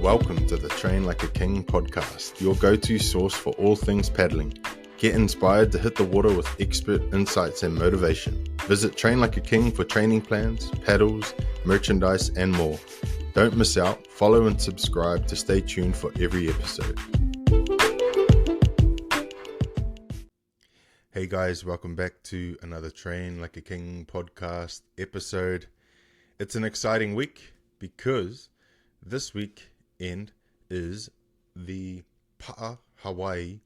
Welcome to the Train Like a King podcast, your go-to source for all things paddling. Get inspired to hit the water with expert insights and motivation. Visit Train Like a King for training plans, paddles, merchandise, and more. Don't miss out. Follow and subscribe to stay tuned for every episode. Hey guys, welcome back to another Train Like a King podcast episode. It's an exciting week because this weekend is the Pa'a Kaiwi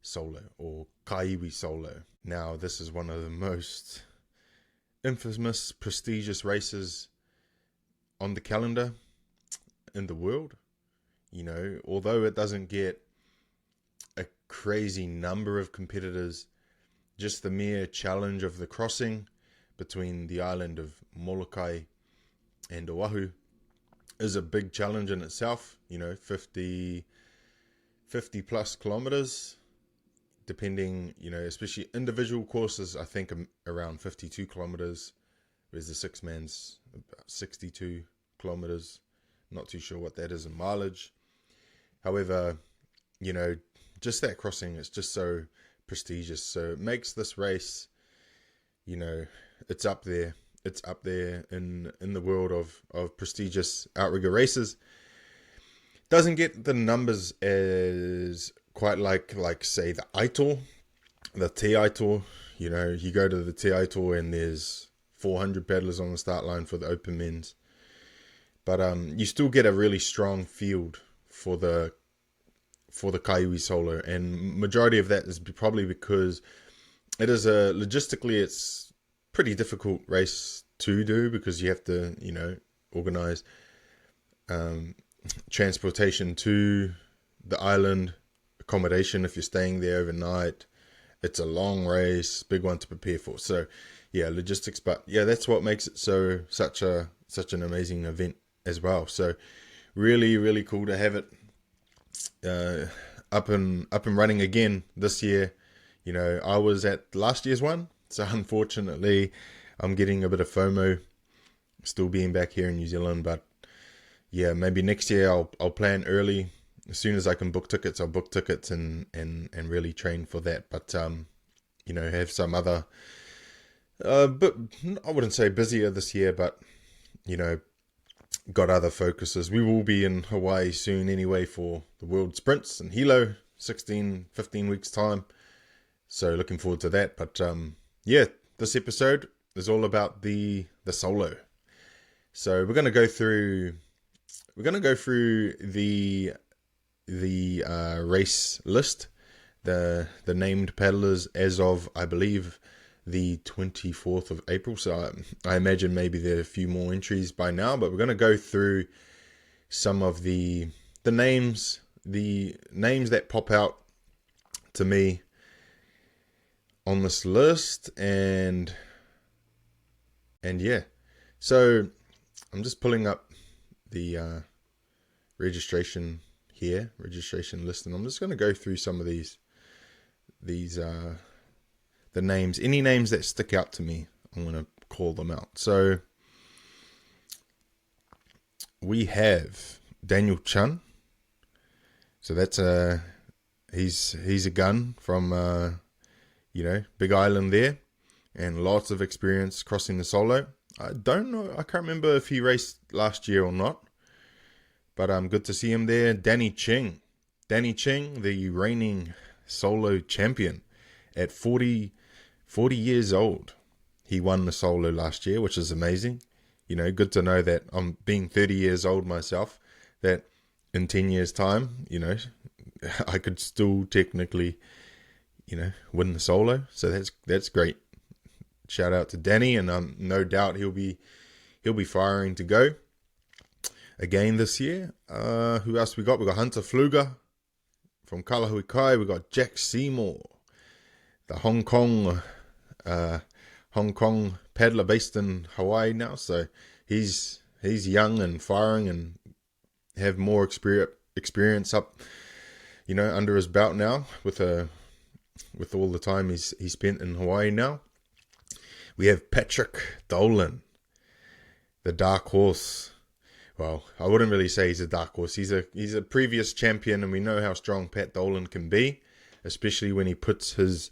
Solo or Kaiwi Solo. Now, this is one of the most infamous, prestigious races on the calendar in the world. You know, although it doesn't get a crazy number of competitors, just the mere challenge of the crossing between the island of Molokai and Oahu is a big challenge in itself. You know, 50 plus kilometers, depending, you know, especially individual courses, I think around 52 kilometers, whereas the six man's about 62 kilometers. Not too sure what that is in mileage. However, you know, just that crossing is just so prestigious. So it makes this race, you know, it's up there. It's up there in the world of prestigious outrigger races. Doesn't get the numbers as quite like say the Aito, the Te Aito. You know, you go to the Te Aito and there's 400 paddlers on the start line for the open men's. But you still get a really strong field for the Kaiwi Solo, and majority of that is probably because it is logistically it's pretty difficult race to do, because you have to, you know, organize transportation to the island, accommodation if you're staying there overnight. It's a long race, big one to prepare for. So yeah, logistics, but yeah, that's what makes it such an amazing event as well. So really cool to have it up and running again this year. You know, I was at last year's one, so unfortunately I'm getting a bit of FOMO still being back here in New Zealand. But yeah, maybe next year I'll plan early. As soon as I can book tickets, I'll book tickets and really train for that. But you know, have some other but I wouldn't say busier this year, but you know, got other focuses. We will be in Hawaii soon anyway for the World Sprints in Hilo, 15 weeks time. So looking forward to that. But yeah, this episode is all about the solo. So we're going to go through the race list, the named paddlers as of, I believe, the 24th of April. So I imagine maybe there are a few more entries by now, but we're going to go through some of the names that pop out to me on this list, and yeah. So I'm just pulling up the registration list, and I'm just going to go through some of these the names. Any names that stick out to me, I'm going to call them out. So we have Daniel Chan. So that's he's a gun from you know, Big Island there, and lots of experience crossing the solo. I don't know, I can't remember if he raced last year or not, but good to see him there. Danny Ching, the reigning solo champion at 40 years old. He won the solo last year, which is amazing. You know, good to know that I'm being 30 years old myself, that in 10 years time, you know, I could still technically, you know, win the solo. So that's great. Shout out to Danny, and no doubt he'll be firing to go again this year. Who else we got? We got Hunter Fluger from Kalahuikai. We got Jack Seymour, the Hong Kong paddler based in Hawaii now. So he's young and firing and have more experience up, you know, under his belt now with all the time he's spent in Hawaii now. We have Patrick Dolan, the dark horse well, I wouldn't really say he's a dark horse. He's a previous champion, and we know how strong Pat Dolan can be, especially when he puts his,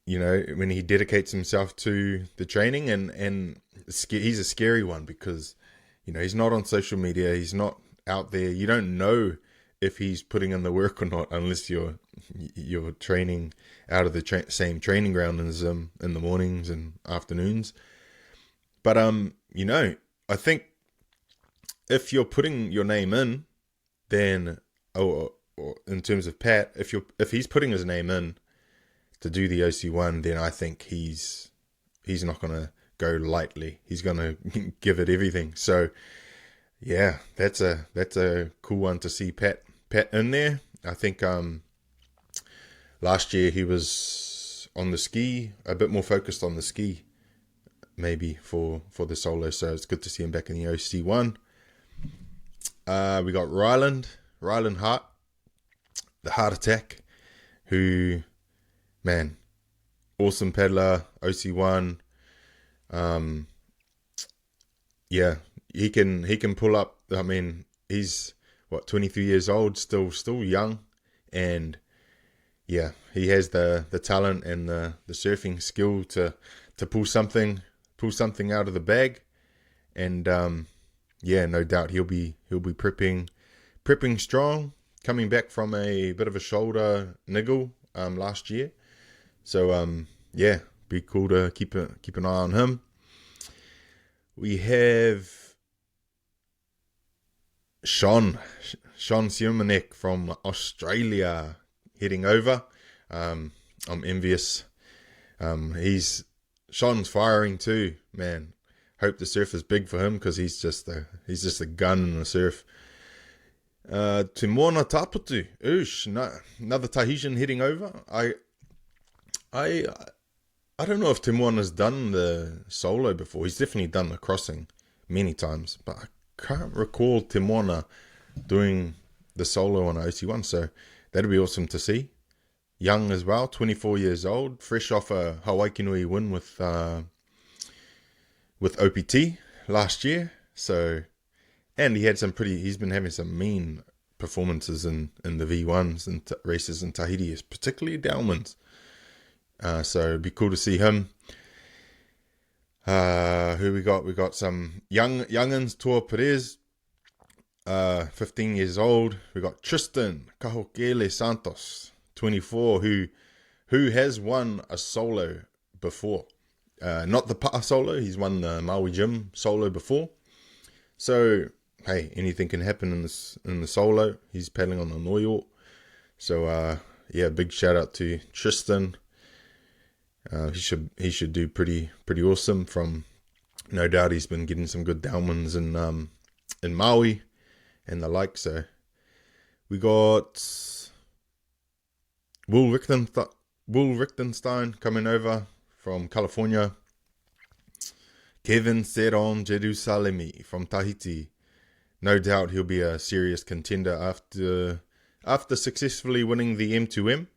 when he dedicates himself to the training, and he's a scary one because, he's not on social media. He's not out there. You don't know if he's putting in the work or not unless you're training out of the same training ground as him in the mornings and afternoons. But I think if you're putting your name in, then or in terms of Pat, if he's putting his name in to do the OC1, then I think he's not gonna go lightly. He's gonna give it everything. So yeah, that's a cool one to see Pat in there. I think last year he was on the ski, a bit more focused on the ski, maybe for the solo. So it's good to see him back in the OC1. We got Ryland Hart, the Heart Attack, who, man, awesome peddler, OC1. Yeah, he can pull up. I mean, he's 23 years old, still young, and yeah, he has the talent and the surfing skill to pull something out of the bag, and yeah, no doubt he'll be prepping strong, coming back from a bit of a shoulder niggle last year. So yeah, be cool to keep an eye on him. We have Sean Simonek from Australia heading over. I'm envious. Sean's firing too, man. Hope the surf is big for him because he's just a gun in the surf. Timona Taputu, another Tahitian heading over. I don't know if Timona's done the solo before. He's definitely done the crossing many times, but I can't recall Timona doing the solo on OC1. So that'd be awesome to see. Young as well, 24 years old, fresh off a Hawaii Kinui win with OPT last year. So, and he's been having some mean performances in the V1s and races in Tahiti, particularly downwinds. So it'd be cool to see him. Who we got? We got some youngins, Tua Perez, 15 years old. We got Tristan Kahokele Santos, 24, who has won a solo before. Not the Pa'a Solo, he's won the Maui Gym solo before. So, hey, anything can happen in the solo. He's paddling on the Noyo. So, yeah, big shout out to Tristan. He should do pretty awesome. From no doubt he's been getting some good downwinds in Maui and the like. So we got Will Richtenstein coming over from California. Kevin Seron Jerusalemi from Tahiti. No doubt he'll be a serious contender after successfully winning the M2M.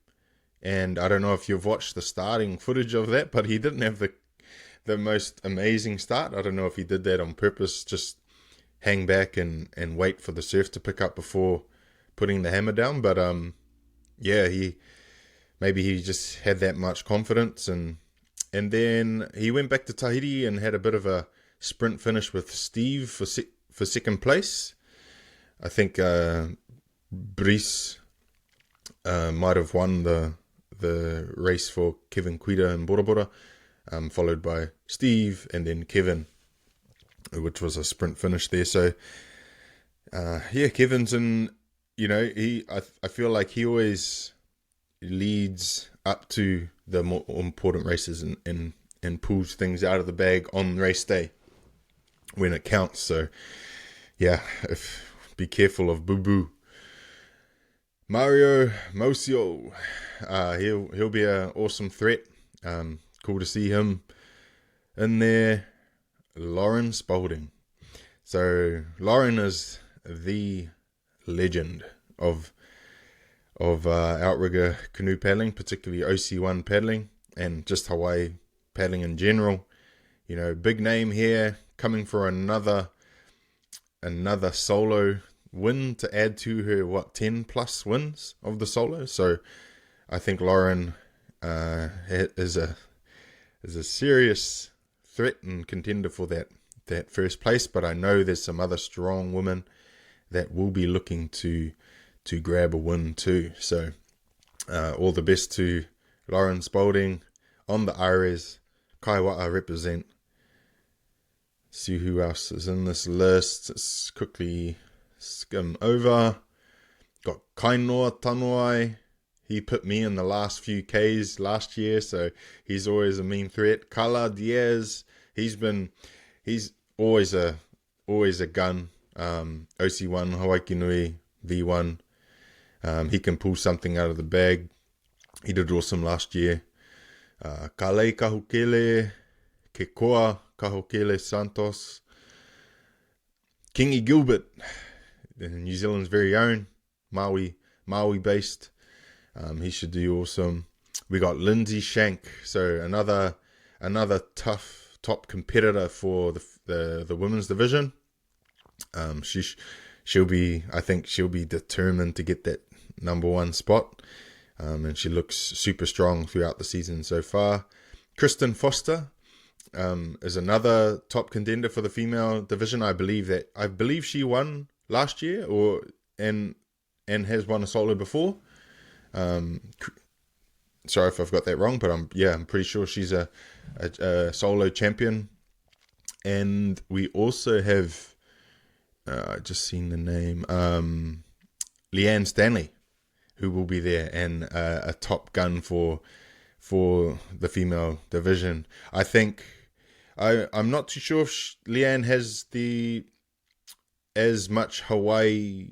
And I don't know if you've watched the starting footage of that, but he didn't have the most amazing start. I don't know if he did that on purpose, just hang back and wait for the surf to pick up before putting the hammer down. But yeah, maybe he just had that much confidence, and then he went back to Tahiti and had a bit of a sprint finish with Steve for second place. I think Brice might have won the race for Kevin Cuida and Bora Bora, followed by Steve and then Kevin, which was a sprint finish there. So yeah, Kevin's in, I feel like he always leads up to the more important races and pulls things out of the bag on race day when it counts. So yeah, be careful of Boo Boo. Mario Mosio, he'll be an awesome threat. Cool to see him in there. Lauren Spalding. So Lauren is the legend of outrigger canoe paddling, particularly OC1 paddling, and just Hawaii paddling in general. Big name here, coming for another another solo win to add to her 10 plus wins of the solo. So I think Lauren is a serious threat and contender for that first place. But I know there's some other strong women that will be looking to grab a win too. So all the best to Lauren Spalding on the Ares. Kaiwa'a represent. See who else is in this list. Let's quickly skim over. Got Kainoa Tanuai. He put me in the last few Ks last year, so he's always a mean threat. Kala Diaz, he's always a gun. OC1, Hawaii Nui, V1. He can pull something out of the bag. He did awesome last year. Kalei Kahukele, Kekoa Kahukele Santos. Kingi Gilbert, New Zealand's very own, Maui based. He should do awesome. We got Lindsay Shank, so another tough top competitor for the women's division. She'll be determined to get that number one spot. And she looks super strong throughout the season so far. Kristen Foster is another top contender for the female division. I believe she won last year and has won a solo before. Sorry if I've got that wrong, but I'm pretty sure she's a solo champion. And we also have I just seen the name Leanne Stanley, who will be there, and a top gun for the female division. I think I'm not too sure if Leanne has as much Hawaii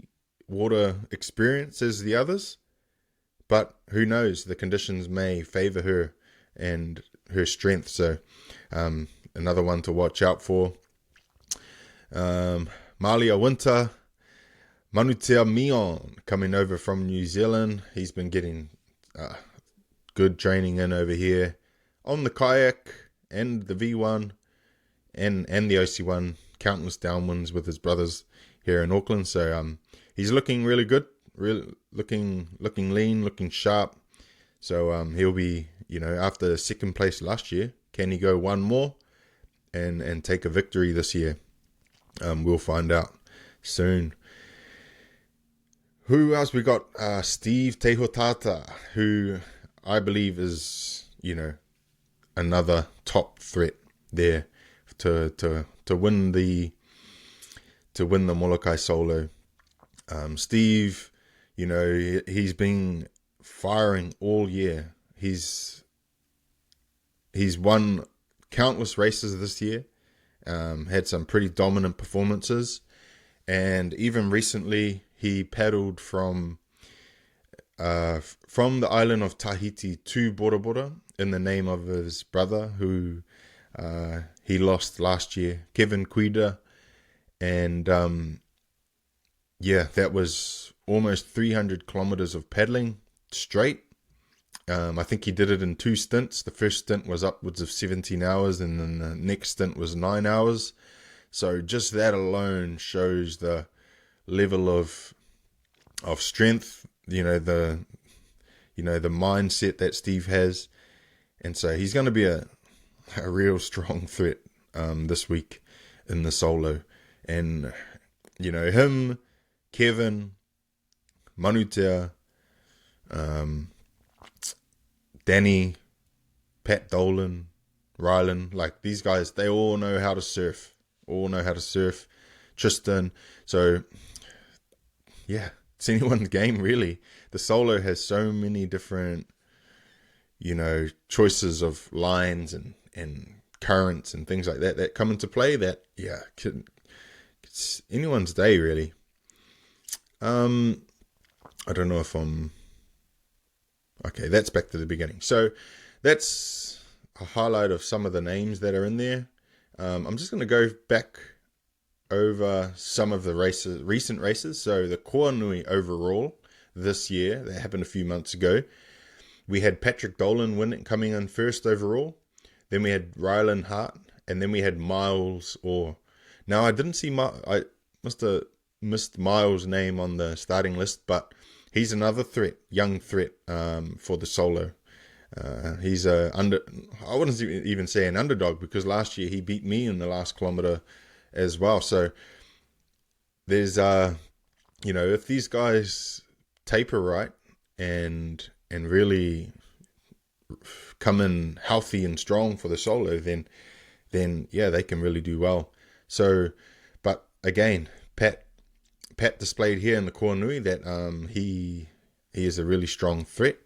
water experience as the others, but who knows? The conditions may favor her and her strength. So another one to watch out for. Malia Winter. Manutea Mion coming over from New Zealand. He's been getting good training in over here on the kayak and the V1 and the OC1. Countless downwinds with his brothers here in Auckland. So he's looking really good, really looking lean, looking sharp. So he'll be, after second place last year, can he go one more and take a victory this year? We'll find out soon. Who else we got? Steve Tehotata, who I believe is, another top threat there to win the Mokai Solo. Steve, he's been firing all year. He's won countless races this year. Had some pretty dominant performances, and even recently he paddled from the island of Tahiti to Bora Bora in the name of his brother, who he lost last year, Kevin Cuida, and that was almost 300 kilometers of paddling straight. I think he did it in 2 stints. The first stint was upwards of 17 hours, and then the next stint was 9 hours. So just that alone shows the level of strength, the mindset that Steve has. And so he's going to be a real strong threat this week in the solo. And, him, Kevin, Manutea, Danny, Pat Dolan, Rylan, like these guys, they all know how to surf. Tristan. So, it's anyone's game, really. The solo has so many different, choices of lines and currents and things like that come into play that, it's anyone's day, really. I don't know if I'm... Okay, that's back to the beginning. So that's a highlight of some of the names that are in there. I'm just going to go back over some of the recent races. So the Koanui overall this year, that happened a few months ago. We had Patrick Dolan coming in first overall. Then we had Rylan Hart, and then we had Miles Orr. Now I didn't see missed Miles' name on the starting list, but he's another threat, young threat for the solo. He's I wouldn't even say an underdog, because last year he beat me in the last kilometer as well. So there's if these guys taper right and really come in healthy and strong for the solo, then yeah, they can really do well. So, but again, Pat displayed here in the Koanui that he is a really strong threat.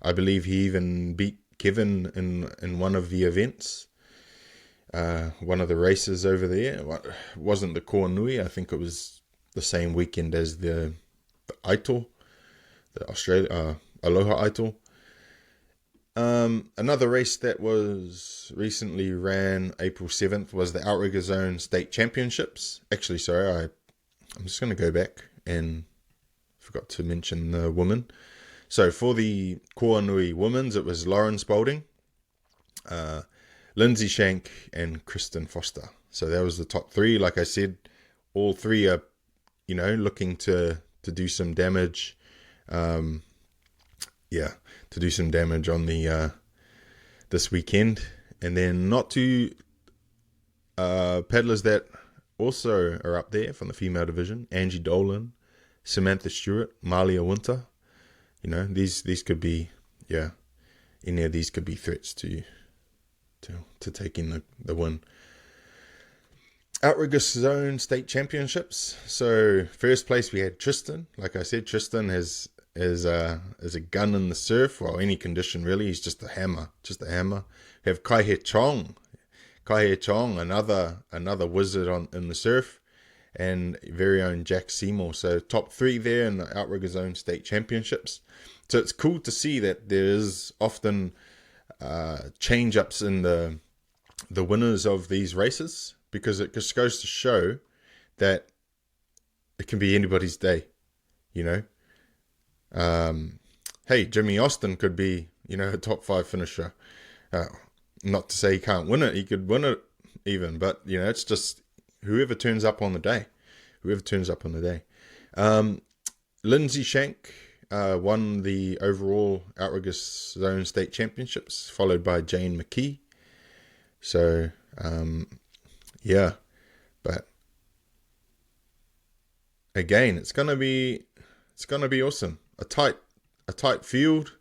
I believe he even beat Kevin in one of the events, one of the races over there. It wasn't the Koanui. I think it was the same weekend as the Aito, the Aloha Aito. Another race that was recently ran April 7th was the Outrigger Zone State Championships. Actually, sorry, I'm just going to go back and forgot to mention the women. So for the Koanui women's, it was Lauren Spalding, Lindsay Shank, and Kristen Foster. So that was the top three. Like I said, all three are, looking to do some damage. To do some damage on the this weekend. And then not two paddlers that also are up there from the female division: Angie Dolan, Samantha Stewart, Malia Winter. These could be, any of these could be threats to take in the win. Outrigger Zone State Championships. So first place we had Tristan. Like I said, Tristan is a gun in the surf. Well, any condition really. He's just a hammer. We have Kaihe Chong, another wizard in the surf, and very own Jack Seymour. So top three there in the Outrigger Zone State Championships. So it's cool to see that there is often change ups in the winners of these races, because it just goes to show that it can be anybody's day. Hey, Jimmy Austin could be, a top 5 finisher. Not to say he can't win it. He could win it even, but it's just whoever turns up on the day. Lindsay Shank won the overall Outrigger Zone State Championships, followed by Jane McKee. So, but again, it's gonna be awesome. A tight field.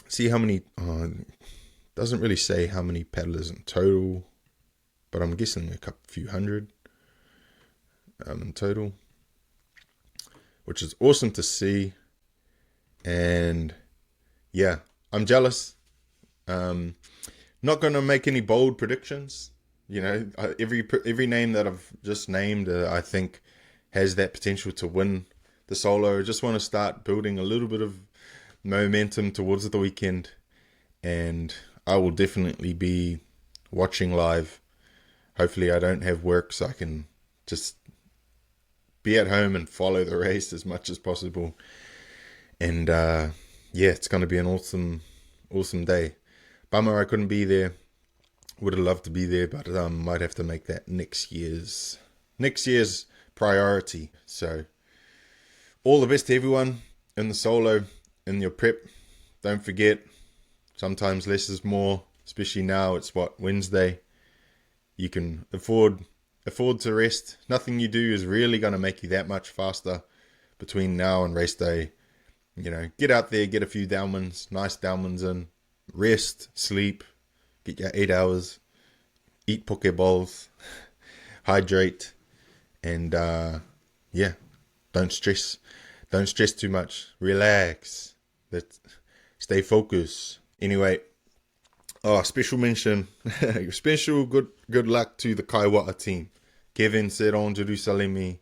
See how many. Doesn't really say how many paddlers in total, but I'm guessing a few hundred in total, which is awesome to see. And yeah, I'm jealous. Not going to make any bold predictions. Every name that I've just named, I think, has that potential to win the solo. I just want to start building a little bit of momentum towards the weekend, and I will definitely be watching live. Hopefully I don't have work, so I can just be at home and follow the race as much as possible. And it's going to be an awesome day. Bummer I couldn't be there. Would have loved to be there, but might have to make that next year's priority. So all the best to everyone in the solo, in your prep. Don't forget, sometimes less is more, especially now. It's Wednesday. You can afford to rest. Nothing you do is really going to make you that much faster between now and race day. Get out there, get a few downwinds, nice downwinds in, rest, sleep, get your 8 hours, eat poke bowls, hydrate, and don't stress too much. Relax. Stay focused. Anyway, special mention, special good luck to the Kaiwata team. Kevin Seron Jerusalemi,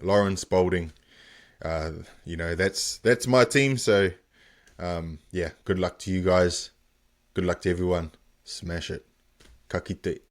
Lauren Spalding. That's my team. So, good luck to you guys. Good luck to everyone. Smash it. Ka kite.